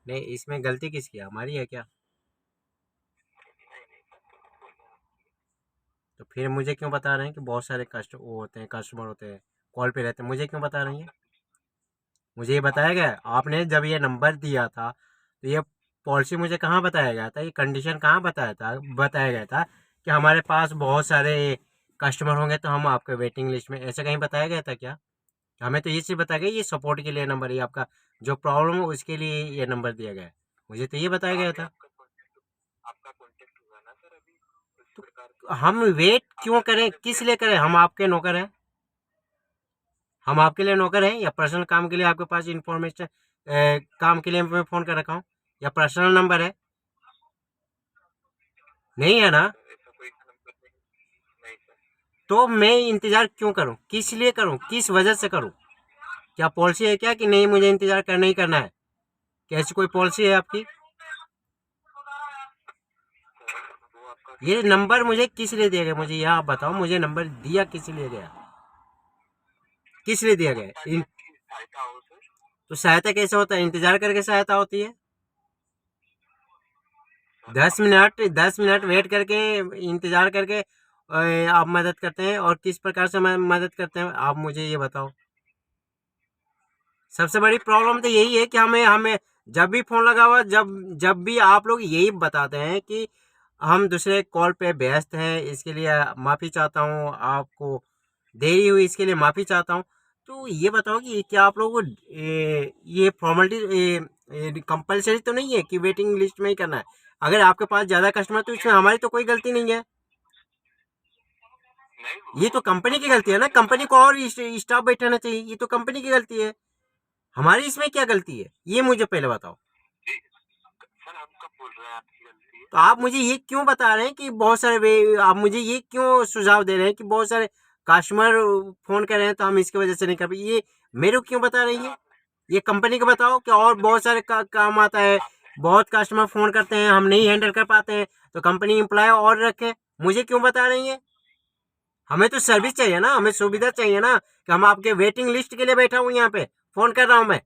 नहीं, इसमें गलती किसकी है, हमारी है क्या? तो फिर मुझे क्यों बता रहे हैं कि बहुत सारे वो होते हैं, कस्टमर होते हैं, कॉल पे रहते हैं, मुझे क्यों बता रही हैं? मुझे ये बताया गया आपने जब ये नंबर दिया था, तो ये पॉलिसी मुझे कहाँ बताया गया था, ये कंडीशन कहाँ बताया गया था कि हमारे पास बहुत सारे कस्टमर होंगे तो हम आपके वेटिंग लिस्ट में, ऐसा कहीं बताया गया था क्या? हमें तो ये चीज़ बताया गया ये सपोर्ट के लिए नंबर, ये आपका जो प्रॉब्लम हो उसके लिए ये नंबर दिया गया है, मुझे तो ये बताया गया था। तो हम वेट क्यों करें, किस लिए करें? हम आपके नौकर हैं, हम आपके लिए नौकर हैं, या पर्सनल काम के लिए आपके पास इंफॉर्मेशन काम के लिए मैं फ़ोन कर रखा हूँ, या पर्सनल नंबर है? नहीं है ना? तो मैं इंतज़ार क्यों करूँ, किस लिए करूँ, किस वजह से करूँ? क्या पॉलिसी है क्या कि नहीं मुझे इंतज़ार करना ही करना है? क्या ऐसी कोई पॉलिसी है आपकी? ये नंबर मुझे किस लिए दिया गया, मुझे यह आप बताओ, मुझे नंबर दिया किस लिए गया, किस लिए दिया गया तो सहायता कैसे होता है, इंतजार करके सहायता होती है? 10 मिनट वेट करके, इंतजार करके आप मदद करते हैं, और किस प्रकार से मदद करते हैं आप मुझे ये बताओ। सबसे बड़ी प्रॉब्लम तो यही है कि हमें हमें जब भी फोन लगा हुआ, जब जब भी आप लोग यही बताते हैं कि हम दूसरे कॉल पे व्यस्त हैं, इसके लिए माफ़ी चाहता हूँ, आपको देरी हुई इसके लिए माफ़ी चाहता हूँ। तो ये बताओ कि क्या आप लोगों को ये फॉर्मेलिटी कंपलसरी तो नहीं है कि वेटिंग लिस्ट में ही करना है? अगर आपके पास ज़्यादा कस्टमर तो इसमें हमारी तो कोई गलती नहीं है, ये तो कंपनी की गलती है ना, कंपनी को और स्टाफ बैठाना चाहिए, ये तो कंपनी की गलती है, हमारी इसमें क्या गलती है, ये मुझे पहले बताओ। तो आप मुझे ये क्यों बता रहे हैं कि बहुत सारे आप मुझे ये क्यों सुझाव दे रहे हैं कि बहुत सारे कस्टमर फोन कर रहे हैं तो हम इसकी वजह से नहीं कर पाए, ये मेरे को क्यों बता रही है? ये कंपनी को बताओ कि और बहुत सारे काम आता है, बहुत कस्टमर फोन करते हैं हम नहीं हैंडल कर पाते हैं, तो कंपनी एम्प्लॉय और रखे, मुझे क्यों बता रही है? हमें तो सर्विस चाहिए ना, हमें सुविधा चाहिए ना, कि हम आपके वेटिंग लिस्ट के लिए बैठा हूँ यहाँ पे, फोन कर रहा हूँ मैं।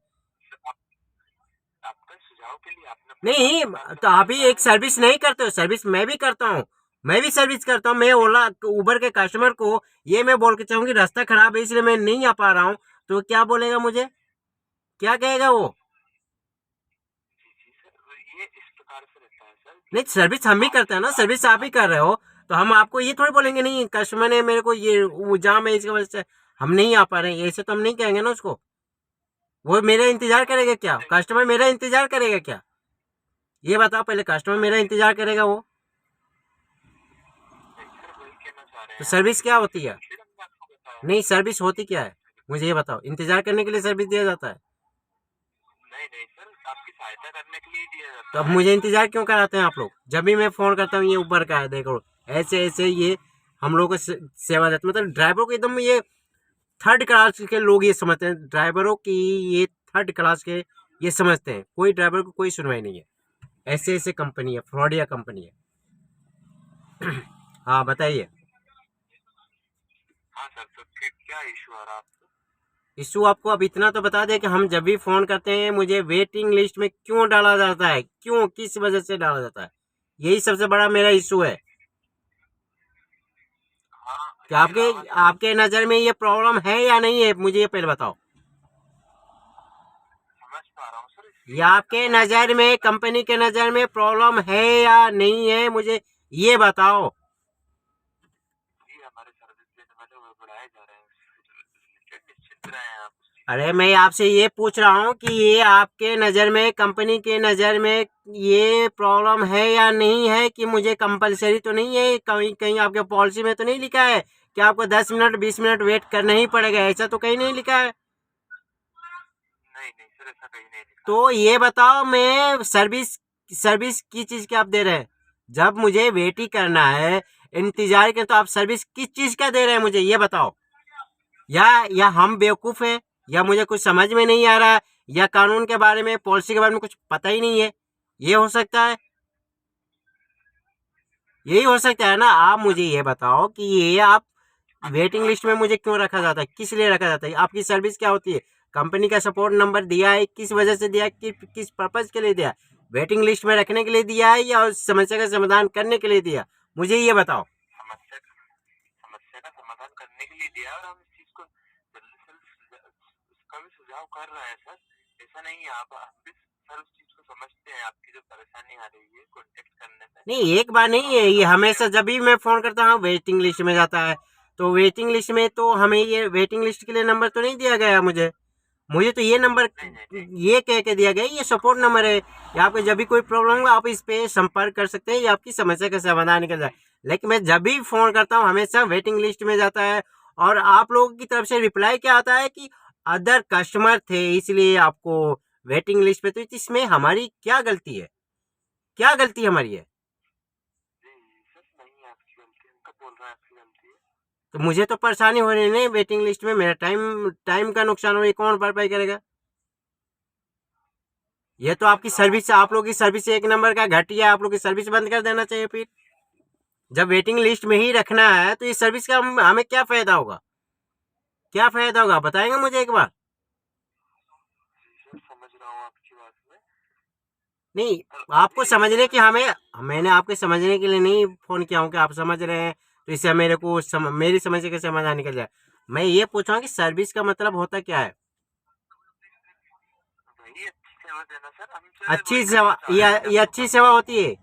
नहीं, तो आप ही एक सर्विस नहीं करते हो, सर्विस मैं भी करता हूँ, मैं भी सर्विस करता हूँ, मैं ओला उबर के कस्टमर को ये मैं बोल के चाहूँ कि रास्ता खराब है इसलिए मैं नहीं आ पा रहा हूँ, तो क्या बोलेगा मुझे, क्या कहेगा वो? नहीं, सर्विस हम भी करते हैं ना, सर्विस आप ही कर रहे हो, तो हम आपको ये थोड़ी बोलेंगे नहीं कस्टमर ने मेरे को ये जाम है इसकी वजह से हम नहीं आ पा रहे हैं, ऐसे तो हम नहीं कहेंगे ना उसको। वो मेरा इंतजार करेगा क्या, कस्टमर मेरा इंतजार करेगा क्या? ये बताओ पहले, कस्टमर मेरा इंतजार करेगा वो? तो सर्विस क्या होती है? नहीं, सर्विस होती क्या है, मुझे ये बताओ, इंतजार करने के लिए सर्विस दिया जाता है? तो अब मुझे इंतजार क्यों कराते हैं आप लोग, जब भी मैं फोन करता हूँ ये ऊबर का है देखो, ऐसे ऐसे ये हम लोग को सेवा देते, मतलब ड्राइवर को एकदम ये थर्ड क्लास के लोग ये समझते हैं ड्राइवरों की, ये थर्ड क्लास के ये समझते हैं, कोई ड्राइवर को कोई सुनवाई नहीं है, ऐसे ऐसे कंपनी है, फ्रॉडिया कंपनी है। हाँ बताइए। इशू आपको अब इतना तो बता दें कि हम जब भी फ़ोन करते हैं मुझे वेटिंग लिस्ट में क्यों डाला जाता है, क्यों किस वजह से डाला जाता है, यही सबसे बड़ा मेरा इशू है। कि आपके आपके नज़र में ये प्रॉब्लम है या नहीं है, मुझे ये पहले बताओ। या आपके नज़र में, कंपनी के नज़र में प्रॉब्लम है या नहीं है, मुझे ये बताओ। अरे मैं आपसे ये पूछ रहा हूँ कि ये आपके नज़र में, कंपनी के नज़र में ये प्रॉब्लम है या नहीं है, कि मुझे कंपलसरी तो नहीं है, कहीं कहीं आपके पॉलिसी में तो नहीं लिखा है कि आपको 10 मिनट 20 मिनट वेट करना ही पड़ेगा, ऐसा तो कहीं नहीं लिखा है। तो ये बताओ, मैं सर्विस सर्विस की चीज़ की आप दे रहे हैं, जब मुझे वेट ही करना है, इंतजार के, तो आप सर्विस किस चीज़ का दे रहे हैं मुझे ये बताओ। या हम बेवकूफ़ हैं, या मुझे कुछ समझ में नहीं आ रहा है, या कानून के बारे में, पॉलिसी के बारे में कुछ पता ही नहीं है, ये हो सकता है, यही हो सकता है ना। आप मुझे ये बताओ कि ये आप वेटिंग लिस्ट में मुझे क्यों रखा जाता है, किस लिए रखा जाता है? आपकी सर्विस क्या होती है? कंपनी का सपोर्ट नंबर दिया है, किस वजह से दिया है, किस पर्पज के लिए दिया है? वेटिंग लिस्ट में रखने के लिए दिया है या उस समस्या का समाधान करने के लिए दिया? मुझे ये बताओ। समस्या समस्या का समाधान करने के लिए दिया है और हम इस चीज को जल्दी से उसका भी सुझाव कर रहे हैं सर। ऐसा नहीं है, आप भी सर उस चीज को समझते हैं, आपकी जो परेशानी आ रही है कॉन्टेक्ट करने में। नहीं, एक बार नहीं है ये, हमेशा जब भी मैं फ़ोन करता हूँ वेटिंग लिस्ट में जाता है। तो वेटिंग लिस्ट में तो हमें ये वेटिंग लिस्ट के लिए नंबर तो नहीं दिया गया मुझे। मुझे तो ये नंबर नहीं नहीं नहीं ये कह के दिया गया ये सपोर्ट नंबर है। ये आपको जब भी कोई प्रॉब्लम होगा आप इस पे संपर्क कर सकते हैं, ये आपकी समस्या का समाधान निकल जाए। लेकिन मैं जब भी फ़ोन करता हूँ हमेशा वेटिंग लिस्ट में जाता है। और आप लोगों की तरफ से रिप्लाई क्या आता है कि अदर कस्टमर थे इसलिए आपको वेटिंग लिस्ट पे। तो इसमें हमारी क्या गलती है? क्या गलती हमारी है? जी सर, नहीं है आपकी गलती, हम कब बोल रहे हैं आपकी गलती है? तो मुझे तो परेशानी हो रही है नहीं वेटिंग लिस्ट में, मेरा टाइम टाइम का नुकसान हो रही है, कौन भरपाई करेगा? ये तो आपकी सर्विस, आप लोगों की सर्विस एक नंबर का घटिया, आप लोग की सर्विस बंद कर देना चाहिए फिर। जब वेटिंग लिस्ट में ही रखना है तो इस सर्विस का हमें क्या फायदा होगा? क्या फायदा होगा बताएंगे मुझे एक बार? जी सर, समझ रहा हूँ आपकी बात में। नहीं, पर आपको अभी समझने की सर, हमें, मैंने आपके समझने के लिए नहीं फोन किया हूँ कि आप समझ रहे हैं तो इससे मेरे को मेरी समस्या का समाधान निकल जाए। मैं ये पूछ रहा हूँ कि सर्विस का मतलब होता क्या है? वही अच्छी सेवा देना सर, हमसे अच्छी वही सेवा, करना चाह रहे हैं कि ये आपको अच्छी सेवा होती है?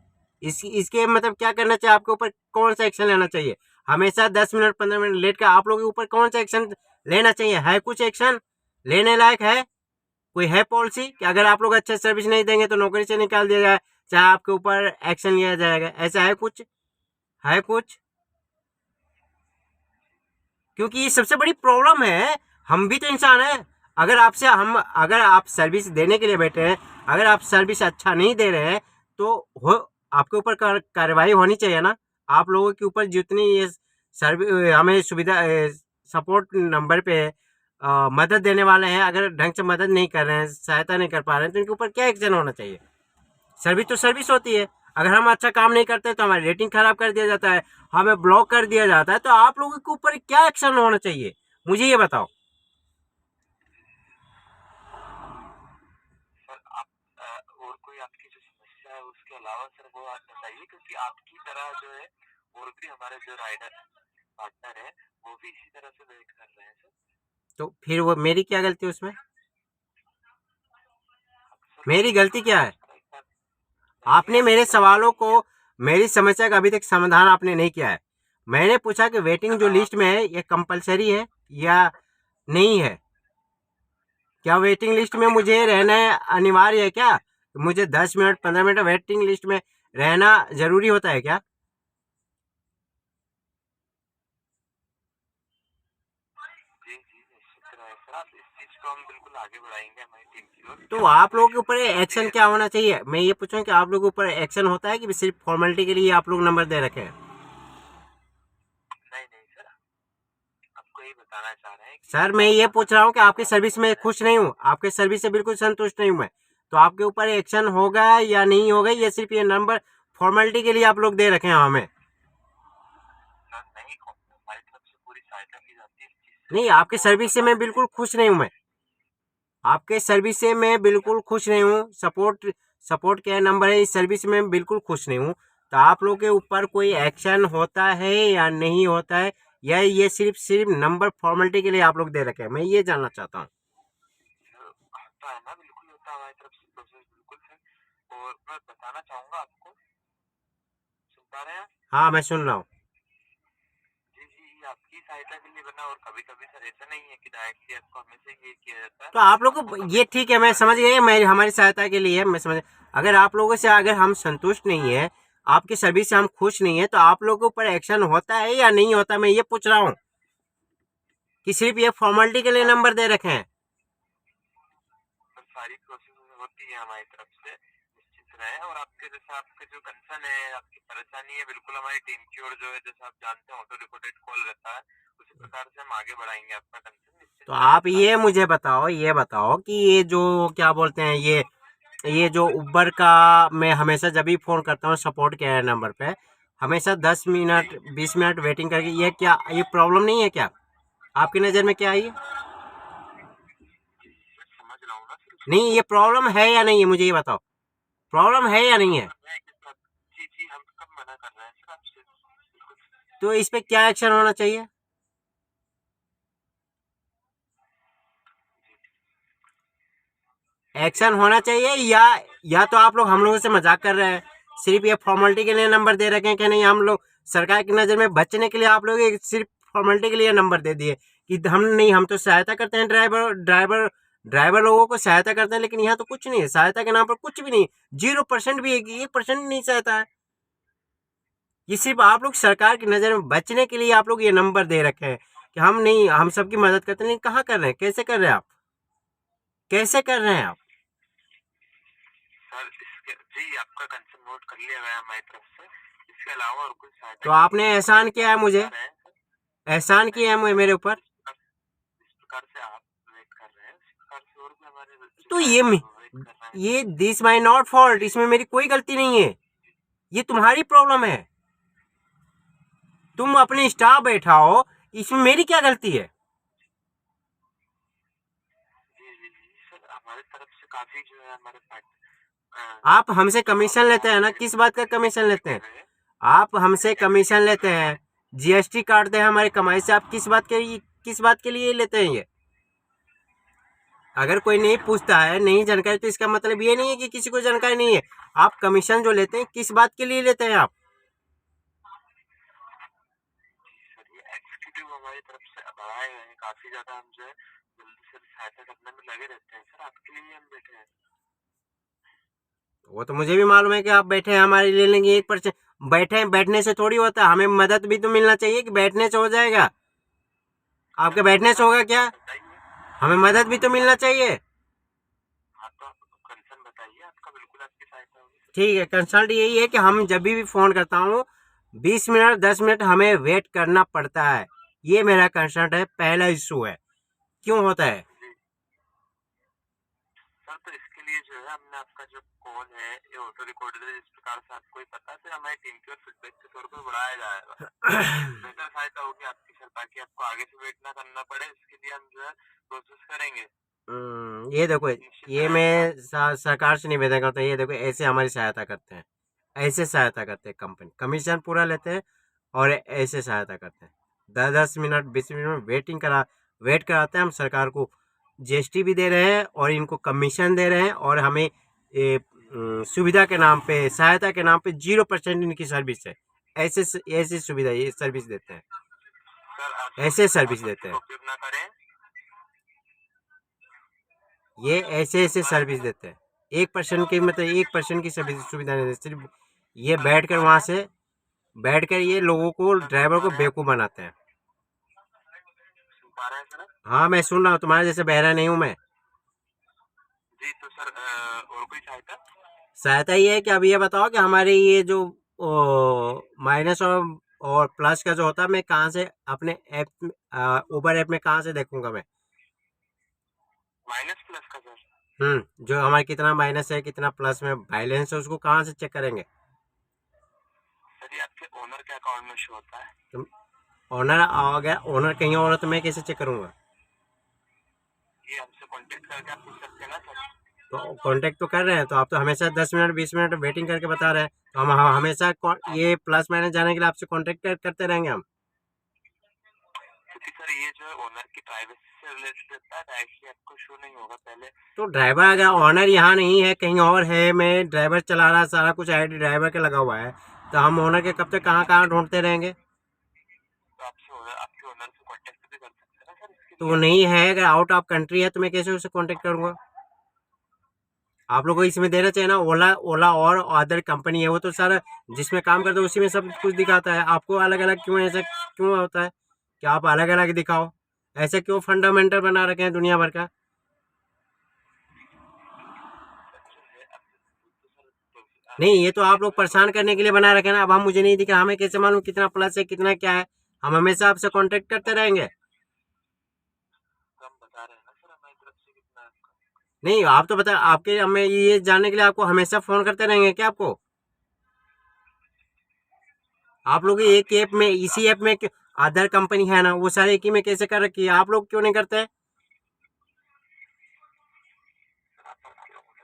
इसके मतलब क्या करना चाहिए आपके ऊपर, कौन सा एक्शन लेना चाहिए? हमेशा 10 मिनट 15 मिनट लेट का आप लोगों के ऊपर कौन सा एक्शन लेना चाहिए? है कुछ एक्शन लेने लायक है? कोई है पॉलिसी कि अगर आप लोग अच्छे सर्विस नहीं देंगे तो नौकरी से निकाल दिया जाए, चाहे आपके ऊपर एक्शन लिया जाएगा, ऐसा है कुछ? है कुछ? क्योंकि ये सबसे बड़ी प्रॉब्लम है। हम भी तो इंसान हैं। अगर आपसे हम, अगर आप सर्विस देने के लिए बैठे हैं, अगर आप सर्विस अच्छा नहीं दे रहे हैं तो हो, आपके ऊपर कार्रवाई होनी चाहिए ना। आप लोगों के ऊपर जितनी ये सर्विस हमें सुविधा सपोर्ट नंबर पे मदद देने वाले हैं, अगर ढंग से मदद नहीं कर रहे हैं, सहायता नहीं कर पा रहे हैं, तो इनके ऊपर क्या एक्शन होना चाहिए? सर्विस तो सर्विस होती है। अगर हम अच्छा काम नहीं करते तो हमारी रेटिंग खराब कर दिया जाता है, हमें ब्लॉक कर दिया जाता है। तो आप लोगों के ऊपर क्या एक्शन होना चाहिए मुझे ये बताओ। सर आप और कोई आपकी जो समस्या है उसके अलावा सर वो आप बताइए, क्योंकि आपकी तरह जो है और भी हमारे जो राइडर पार्टनर है वो भी इसी तरह से वेट कर रहे हैं सर। तो फिर वो मेरी क्या गलती है उसमें? सर मेरी गलती गलती तो क्या है? उसका एक बार नहीं है, आपने मेरे आपकी गलती सवालों नहीं को, है मेरी समस्या का अभी तक समाधान आपने नहीं किया है। मैंने पूछा कि वेटिंग सर। जो आप लिस्ट में है ये कंपलसरी है या नहीं है? क्या वेटिंग सर लिस्ट में कभी कभी मुझे ऐसा रहना नहीं, अनिवार्य है क्या? मुझे 10 मिनट नहीं 15 मिनट वेटिंग लिस्ट में रहना जरूरी होता है क्या? जी जी निश्चित रहे सर, आप इस चीज को हम बिल्कुल आगे बढ़ाएंगे हमारी टीम की ओर कि तो आपको आप कोई लोगों के ऊपर एक्शन देखिए। क्या होना चाहिए? मैं ये पूछूं कि आप लोगों के ऊपर एक्शन होता है कि सिर्फ फॉर्मेलिटी के लिए आप लोग नंबर दे रखे हैं? नहीं नहीं सर, आपको यही बताना चाह रहे हैं कि सर जब मैं आप ये हमारे पूछ रहा हूँ कि आपकी साथ सर्विस जुड़ में रहे हैं। खुश नहीं हूँ, आपके सर्विस से बिल्कुल संतुष्ट नहीं हूँ मैं। तो आपके ऊपर एक्शन होगा या नहीं होगा, ये सिर्फ ये नंबर फॉर्मेलिटी के लिए आप लोग दे रखे हैं हमें? सर नहीं, हमारी तरफ से पूरी सहायता की जाती है इस चीज से। नहीं, आपके और सर्विस से मैं बताते हैं बिल्कुल खुश नहीं हूँ मैं। आपके सर्विस से मैं क्या? बिल्कुल खुश नहीं हूँ। सपोर्ट सपोर्ट क्या नंबर है, इस सर्विस में बिल्कुल खुश नहीं हूँ। तो आप लोगों के ऊपर कोई एक्शन होता है या नहीं होता है, या ये सिर्फ सिर्फ नंबर फॉर्मेलिटी के लिए आप लोग दे रखे हैं, मैं ये जानना चाहता हूँ। सर होता है ना, बिल्कुल होता है हमारी तरफ से प्रोसेस, बिल्कुल सर। और मैं बताना चाहूंगा आपको, सुन पा रहे हैं आप? हाँ मैं सुन रहा हूँ। जी जी, ये आपकी सहायता के लिए बना, और कभी कभी सर ऐसा नहीं है कि डायरेक्टली आपको हमेशा ये किया जाता है। तो आप लोग आपको को कभी ये कभी ठीक है, मैं समझ गई, मैं हमारी सहायता के लिए मैं समझ। अगर आप लोगों से अगर हम संतुष्ट नहीं है, आपकी सर्विस से हम खुश नहीं है, तो आप लोगों के ऊपर एक्शन होता है या नहीं होता, मैं ये पूछ रहा हूँ। कि सिर्फ ये फॉर्मेलिटी के लिए आप नंबर दे रखे हैं? सर सारी प्रोसेस होती है हमारी तरफ से, निश्चित रहे। और आपके जैसे आपके जो कंसर्न है, आपकी परेशानी है, बिल्कुल हमारी टीम की ओर जो है, जैसे आप जानते हैं ऑटो रिपोर्टेड कॉल रहता है, उसी प्रकार से हम आगे बढ़ाएंगे आपका कंसर्न, तो निश्चिंत रहे आप सर आप। ये बताओ कि ये जो क्या बोलते हैं, ये जो उबर का, मैं हमेशा जब भी फ़ोन करता हूँ सपोर्ट केयर नंबर पे, हमेशा 10 मिनट 20 मिनट वेटिंग करके, ये क्या, ये प्रॉब्लम नहीं है क्या आपकी नज़र में? क्या है ये? समझ रहा हूँ ना सर, नहीं, ये प्रॉब्लम है या नहीं है, मुझे ये बताओ, प्रॉब्लम है या नहीं है? मैं कि सर, जी जी हम कब मना कर रहे हैं सर आपसे, बिल्कुल। तो इस पे क्या एक्शन होना चाहिए? एक्शन होना चाहिए, या तो आप लोग हम लोगों से मजाक कर रहे हैं, सिर्फ ये फॉर्मेलिटी के लिए नंबर दे रखे हैं कि नहीं, हम लोग सरकार की नज़र में बचने के लिए आप लोग एक सिर्फ फॉर्मेलिटी के लिए नंबर दे दिए कि हम नहीं, हम तो सहायता करते हैं, ड्राइवर लोगों को सहायता करते हैं, लेकिन यहाँ तो कुछ नहीं है, सहायता के नाम पर कुछ भी नहीं, 0% भी, 1% नहीं सहायता है। ये सिर्फ आप लोग सरकार की नज़र में बचने के लिए आप लोग ये नंबर दे रखे हैं कि हम नहीं, हम सबकी मदद करते हैं, लेकिन कहाँ कर रहे हैं, कैसे कर रहे हैं आप, कैसे कर रहे हैं आप? सर इसके जी आपका कंसर्न नोट कर लिया गया हमारी तरफ से, इसके अलावा और कुछ सहायता तो आपने एहसान किया है मुझे, एहसान किया है मेरे ऊपर। जिस प्रकार से आप वेट कर रहे हैं उस प्रकार से और भी हमारे तो वेट कर रहे हैं। ये दिस माई नॉट फॉल्ट, इसमें मेरी कोई गलती नहीं है, ये तुम्हारी प्रॉब्लम है, तुम अपने स्टाफ बैठाओ, इसमें मेरी क्या गलती है? जी जी जी सर, हमारी तरफ से काफी जो है हमारे पास आप हमसे कमीशन लेते हैं ना, किस बात का कमीशन लेते हैं? आप हमसे कमीशन लेते हैं, जीएसटी काटते हैं हमारी कमाई से, आप किस बात के लिए लेते हैं ये? अगर कोई नहीं पूछता है, नहीं जानकारी, तो इसका मतलब ये नहीं है कि किसी को जानकारी नहीं है। आप कमीशन जो लेते हैं, किस बात के लिए लेते हैं आप? सर ये एग्जीक्यूटिव हमारी तरफ से बढ़ाए गए हैं, काफी ज्यादा हम जो है जल्दी से सहायता करने में लगे रहते हैं सर, आपके लिए हम बैठे हैं। वो तो मुझे भी मालूम है कि आप बैठे हैं हमारे लिए, लेंगे 1%, बैठने से थोड़ी होता है, हमें मदद भी तो मिलना चाहिए कि बैठने से हो जाएगा? आपके बैठने से होगा क्या? हमें मदद भी तो मिलना चाहिए। हाँ तो आप कंसर्न बताइए आपका, बिल्कुल आपकी सहायता होगी। ठीक है, कंसल्ट यही है कि हम जब भी फ़ोन करता हूँ 20 मिनट 10 मिनट हमें वेट करना पड़ता है, ये मेरा कंसर्ट है, पहला इशू है, क्यों होता है? सर तो इसके लिए जो है हमने आपका जो कॉल है ये ऑटो रिकॉर्डेड है, जिस प्रकार से आपको ही पता है, फिर हमारी टीम की ओर फीडबैक के तौर पर बढ़ाया जाएगा। बेहतर सहायता होगी आपकी सर, ताकि आपको आगे से वेट ना करना पड़े, इसके लिए हम जो है प्रोसेस करेंगे। ये देखो, ये मैं सरकार से निवेदन करता हूँ, ये देखो ऐसे हमारी सहायता करते हैं, ऐसे सहायता करते हैं, कंपनी कमीशन पूरा लेते हैं और ऐसे सहायता करते हैं, 10 10 मिनट 20 मिनट वेट कराते हैं, हम सरकार को जीएसटी भी दे रहे हैं और इनको कमीशन दे रहे हैं, और हमें सुविधा के नाम पे, सहायता के नाम पे 0% इनकी सर्विस है, ऐसे ऐसी सुविधा, ये सर्विस देते हैं, सर ऐसे सर्विस देते हैं, उपयोग ना करें। ये ऐसे ऐसे सर्विस देते हैं, 1% की, मतलब 1% की सर्विस सुविधा नहीं देते, सिर्फ ये बैठ कर ये लोगों को, ड्राइवर को बेवकूफ़ बनाते हैं। सुन पा रहे हैं सर? हाँ, मैं सुन रहा हूँ, तुम्हारे जैसे बहरा नहीं हूँ मैं। जी तो सर और कोई सहायता? सहायता ये है कि अब ये बताओ कि हमारे ये जो माइनस और प्लस का जो होता है, मैं कहाँ से अपने ऐप, उबर ऐप में कहाँ से देखूंगा मैं? माइनस प्लस का सर? जो हमारा कितना माइनस है कितना प्लस में बैलेंस है, उसको कहाँ से चेक करेंगे? सर ये आपके ओनर के अकाउंट में शो होता है। तुम ओनर, अगर ओनर कहीं और है तो मैं कैसे चेक करूंगा? ये हमसे कांटेक्ट करके आप पूछ सकते हैं ना सर। तो कांटेक्ट तो कर रहे हैं, तो आप तो हमेशा 10 मिनट 20 मिनट वेटिंग करके बता रहे हैं, तो हम हमेशा ये प्लस माइनस जाने के लिए आपसे कांटेक्ट करते रहेंगे हम। क्योंकि सर ये जो है ओनर की प्राइवेसी से रिलेटेड रहता है, डायरेक्टली आपको शो नहीं होगा पहले। तो ड्राइवर, अगर ओनर यहाँ नहीं है, कहीं और है, मैं ड्राइवर चला रहा, सारा कुछ आईडी ड्राइवर का लगा हुआ है, तो हम ओनर के कब तक कहाँ कहाँ ढूंढते रहेंगे? तो आपसे आपके ओनर से कांटेक्ट भी कर सकते हैं ना सर इसके तो लिए। वो नहीं है, अगर आउट ऑफ कंट्री है, तो मैं कैसे उससे कांटेक्ट करूंगा? आप लोगों को इसमें देना चाहिए ना, ओला ओला और अदर कंपनी है, वो तो सारा जिसमें काम करते हैं उसी में सब कुछ दिखाता है, आपको अलग अलग क्यों, ऐसा क्यों होता है कि आप अलग अलग दिखाओ? ऐसे क्यों फंडामेंटल बना रखे हैं दुनिया भर का? नहीं, ये तो आप लोग परेशान करने के लिए बना रखे हैं ना, अब हम, मुझे नहीं दिखा, हमें कैसे मालूम कितना प्लस है कितना क्या है? हम हमेशा आपसे कांटेक्ट करते रहेंगे। हम बता रहे हैं ना सर हमारी तरफ से कितना है आपका। नहीं, आप तो बता, आपके, हमें ये जानने के लिए आपको हमेशा फ़ोन करते रहेंगे क्या आपको? आप लोग एक ऐप में, इसी ऐप में अदर कंपनी है ना, वो सारे एक ही में कैसे कर रखी है, आप लोग क्यों नहीं करते हैं?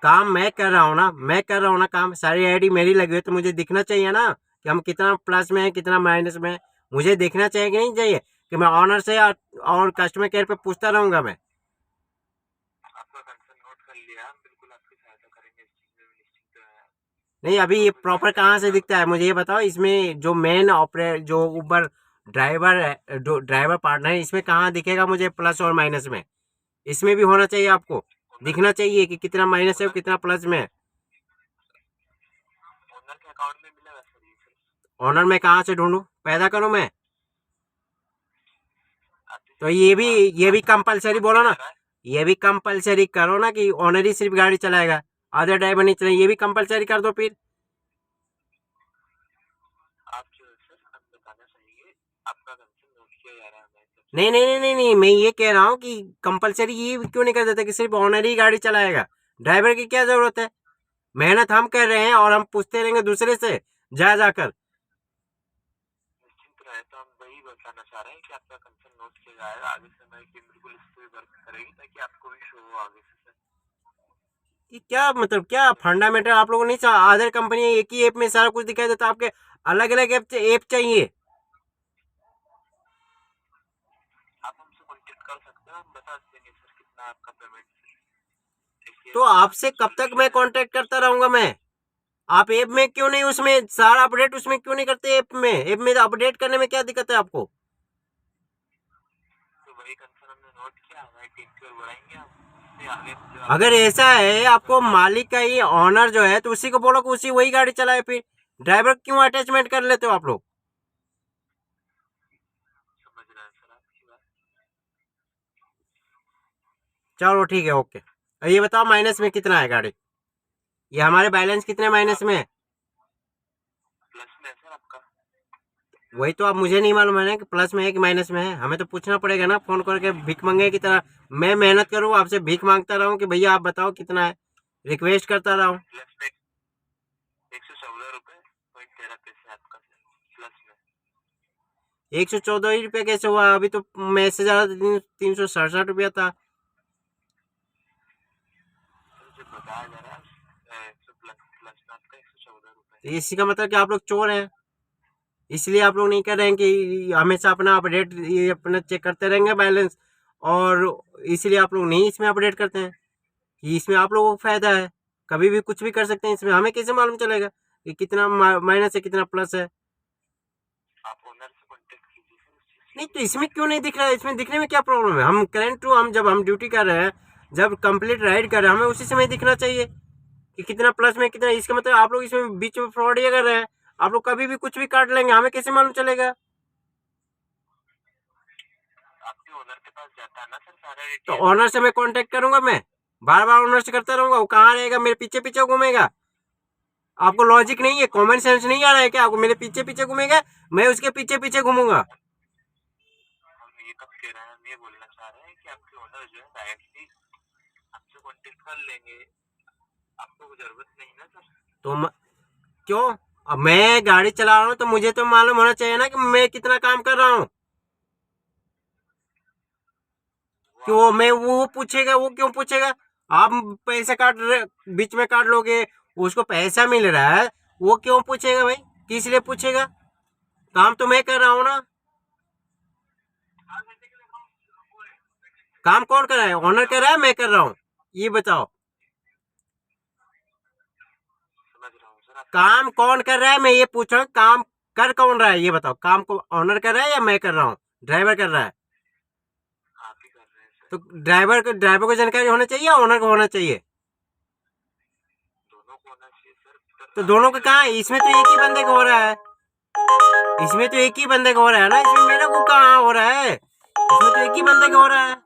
काम मैं कर रहा हूँ ना, मैं कर रहा हूँ ना काम, सारी आईडी मेरी लगी हुई है, तो मुझे दिखना चाहिए ना कि हम कितना प्लस में है कितना माइनस में है। मुझे देखना चाहिए कि नहीं चाहिए कि मैं ऑनर से और कस्टमर केयर पे पूछता रहूंगा मैं? आपका कंसर्न नोट कर लिया, हम बिल्कुल आपकी सहायता करेंगे इस चीज में, निश्चिंत रहें। नहीं, अभी ये प्रॉपर कहाँ से दिखता है मुझे ये बताओ, इसमें जो मेन ऑपरेट जो ऊपर ड्राइवर है, ड्राइवर पार्टनर है, इसमें कहाँ दिखेगा मुझे प्लस और माइनस में? इसमें भी होना चाहिए, आपको दिखना चाहिए कि कितना माइनस है और कितना प्लस में है। ओनर के अकाउंट में मिलेगा सर ये सर। ऑनर में कहाँ से ढूंढूं, पैदा करूं मैं? आप तो जिस ये भी कंपलसरी बोलो ना, कह रहा है, ये भी कंपलसरी करो ना कि ऑनर ही सिर्फ गाड़ी चलाएगा, अदर ड्राइवर नहीं चलाएगा, ये भी कंपलसरी कर दो फिर। आप जो है सर, हम बताना चाहेंगे, आपका कंसर्न नोट किया जा रहा है हमारी तरफ से। नहीं नहीं नहीं नहीं नहीं, मैं ये कह रहा हूँ कि कंपलसरी ये क्यों नहीं कर देते कि सिर्फ ऑनर ही गाड़ी चलाएगा, ड्राइवर की क्या जरूरत है? मेहनत हम कर रहे हैं और हम पूछते रहेंगे दूसरे से जा जाकर। निश्चिंत रहे, तो हम वही बताना चाह रहे हैं कि आपका कंसर्न नोट किया जाएगा। आगे से हमारी टीम बिल्कुल इस पर वर्क करेगी ताकि आपको भी शो हो आगे से सर। कि क्या मतलब, क्या फंडामेंटल आप लोगों को नहीं चाहिए? अदर कंपनी एक ही ऐप में सारा कुछ दिखाई देता, आपके अलग अलग ऐप चाहिए। आप हमसे कॉन्टेक्ट कर सकते हैं, हम बता देंगे सर कितना आपका पेमेंट तो आपसे कब तक मैं कांटेक्ट करता रहूंगा मैं? आप ऐप में क्यों नहीं, उसमें सारा अपडेट उसमें क्यों नहीं करते? ऐप में अपडेट करने में क्या दिक्कत है आपको? तो वही कंसर्न हमने नोट किया, हमारी टीम की ओर बढ़ाएंगे हम इससे आगे जो अगर ऐसा है आपको मालिक का ही ऑनर जो है, तो उसी को बोलो कि उसी वही गाड़ी चलाए, फिर ड्राइवर क्यों अटैचमेंट कर लेते हो आप लोग? समझ रहे हैं सर आपकी बात। चलो ठीक है, ओके। अब ये बताओ माइनस में कितना है गाड़ी, ये हमारे बैलेंस कितने माइनस में है? प्लस में है सर आपका। वही तो अब मुझे नहीं मालूम है ना कि प्लस में है कि माइनस में है, हमें तो पूछना पड़ेगा ना फोन करके, भीख मंगे की तरह मैं मेहनत करूँ आपसे भीख मांगता रहूं कि भैया आप बताओ कितना है, रिक्वेस्ट करता रहूं। प्लस में 114 रुपये 13 पैसे आपका सर प्लस में। 114 ही रुपये कैसे हुआ? अभी तो मैसेज आ रहा था 367 रुपया था। सर जो बताया जा रहा है 100 प्लस प्लस में आपका 114 रुपये। तो इसी का मतलब कि आप लोग चोर हैं, इसलिए आप लोग नहीं कर रहे हैं कि हमेशा अपना अपडेट ये अपना चेक करते रहेंगे बैलेंस, और इसलिए आप लोग नहीं इसमें अपडेट करते हैं कि इसमें आप लोगों को फायदा है, कभी भी कुछ भी कर सकते हैं इसमें, हमें कैसे मालूम चलेगा कि कितना माइनस है कितना प्लस है? आप ओनर से कॉन्टेक्ट कीजिए सर उस चीज़ नहीं के तो लिए। इसमें क्यों नहीं दिख रहा है? इसमें दिखने में क्या प्रॉब्लम है? हम करेंट टू हम जब हम ड्यूटी कर रहे हैं, जब कंप्लीट राइड कर रहे हैं, हमें उसी समय दिखना चाहिए कि कितना प्लस में कितना। इसका मतलब आप लोग इसमें बीच में फ्रॉड ये कर रहे हैं, आप लोग कभी भी कुछ भी काट लेंगे, हमें कैसे मालूम चलेगा? आपके ओनर के पास जाता है ना सर सारा तो डिटेल। ऑनर से मैं कांटेक्ट करूंगा, मैं बार बार ऑनर से करता रहूंगा, वो कहाँ रहेगा? मेरे पीछे पीछे घूमेगा? आपको लॉजिक नहीं है, कॉमन सेंस नहीं आ रहा है क्या आपको? मेरे पीछे पीछे घूमेगा, मैं उसके पीछे पीछे घूमूंगा? हम ये कब कह रहे हैं, हम ये बोलना चाह रहे हैं कि आपके ओनर जो है डायरेक्टली आपसे कॉन्टेक्ट कर लेंगे, आपको जरूरत नहीं ना सर। तो क्यों? अब मैं गाड़ी चला रहा हूँ तो मुझे तो मालूम होना चाहिए ना कि मैं कितना काम कर रहा हूँ। कि वो मैं वो पूछेगा, वो क्यों पूछेगा? आप पैसे काट रहे, बीच में काट लोगे, उसको पैसा मिल रहा है, वो क्यों पूछेगा भाई? किस लिए पूछेगा? काम तो मैं कर रहा हूँ ना। काम कौन कर रहा है? ऑनर कर रहा है, मैं कर रहा हूँ? ये बताओ, समझ रहा हूँ सर आप। काम कौन कर रहा है? मैं ये पूछ रहा हूँ, काम कर कौन रहा है ये बताओ? काम को ऑनर कर रहा है या मैं कर रहा हूँ, ड्राइवर कर रहा है? आप ही कर रहे हैं सर। तो ड्राइवर को जानकारी होना चाहिए या ऑनर को होना चाहिए? दोनों को होना चाहिए सर। तो दोनों का कहाँ है? इसमें तो एक ही बंदे का हो रहा है, इसमें तो एक ही बंदे का हो रहा है ना, इसमें मेरे को कहाँ हो रहा है? इसमें तो एक ही बंदे का हो रहा है।